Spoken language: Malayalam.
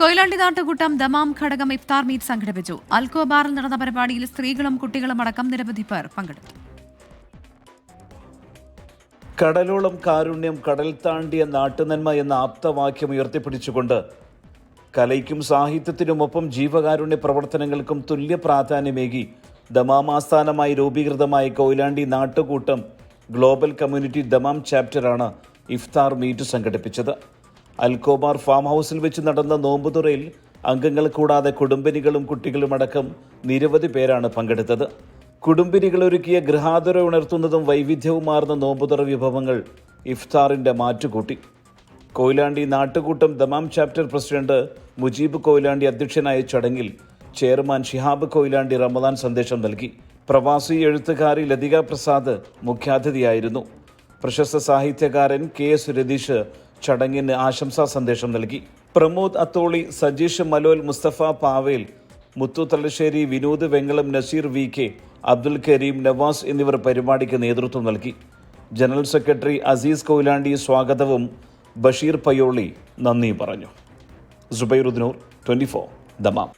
കൊയിലാണ്ടി നാട്ടുകൂട്ടം ദമാം ഘടകം ഇഫ്താർ മീറ്റ് സംഘടിപ്പിച്ചു. അൽക്കോബാറിൽ നടന്ന പരിപാടിയിൽ സ്ത്രീകളും കുട്ടികളും അടക്കം നിരവധി പേർ പങ്കെടുത്തു. കടലോളം കാരുണ്യം, കടൽ താണ്ടിയ നാട്ടുനന്മ എന്ന ആപ്തവാക്യം ഉയർത്തിപ്പിടിച്ചുകൊണ്ട് കലയ്ക്കും സാഹിത്യത്തിനുമൊപ്പം ജീവകാരുണ്യ പ്രവർത്തനങ്ങൾക്കും തുല്യ പ്രാധാന്യമേകി ദമാം ആസ്ഥാനമായി രൂപീകൃതമായ കൊയിലാണ്ടി നാട്ടുകൂട്ടം ഗ്ലോബൽ കമ്മ്യൂണിറ്റി ദമാം ചാപ്റ്ററാണ് ഇഫ്താർ മീറ്റ് സംഘടിപ്പിച്ചത്. അൽക്കോബാർ ഫാം ഹൗസിൽ വെച്ച് നടന്ന നോമ്പുതുറയിൽ അംഗങ്ങൾ കൂടാതെ കുടുംബിനികളും കുട്ടികളുമടക്കം നിരവധി പേരാണ് പങ്കെടുത്തത്. കുടുംബിനികൾ ഒരുക്കിയ ഗൃഹാതുര ഉണർത്തുന്നതും വൈവിധ്യവുമാർന്ന നോമ്പുതുറ വിഭവങ്ങൾ ഇഫ്താറിൻ്റെ മാറ്റുകൂട്ടി. Koyilandy Nattukoottam Dammam chapter president Mujeeb Koyilandy അധ്യക്ഷനായ ചടങ്ങിൽ ചെയർമാൻ ഷിഹാബ് കൊയിലാണ്ടി റമദാൻ സന്ദേശം നൽകി. പ്രവാസി എഴുത്തുകാരി ലതിക പ്രസാദ് മുഖ്യാതിഥിയായിരുന്നു. പ്രശസ്ത സാഹിത്യകാരൻ KS രതീഷ് ചടങ്ങിന് ആശംസാ സന്ദേശം നൽകി. പ്രമോദ് അത്തോളി, സജീഷ് മലോൽ, മുസ്തഫ പാവേൽ, മുത്തു തലശ്ശേരി, വിനോദ് വെങ്ങളം, നസീർ VK, അബ്ദുൽ കരീം, നവാസ് എന്നിവർ പരിപാടിക്ക് നേതൃത്വം നൽകി. ജനറൽ സെക്രട്ടറി അസീസ് കൊയിലാണ്ടി സ്വാഗതവും ബഷീർ പയ്യോളി നന്ദി പറഞ്ഞു. സുബൈറുദ്ദീൻ, 24 ദമാം.